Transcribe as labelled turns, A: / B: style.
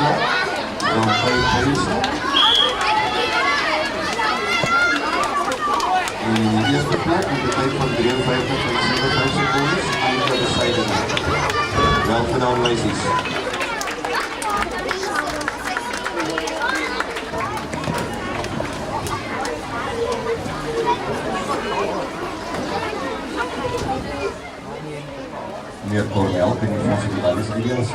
A: flag from Paisa. En eerste plek met de tijd van 53,57 seconden eindigde de Zijdenaar. Wel gedaan, meisjes. Meneer Cornel, ik weet niet of u dat is,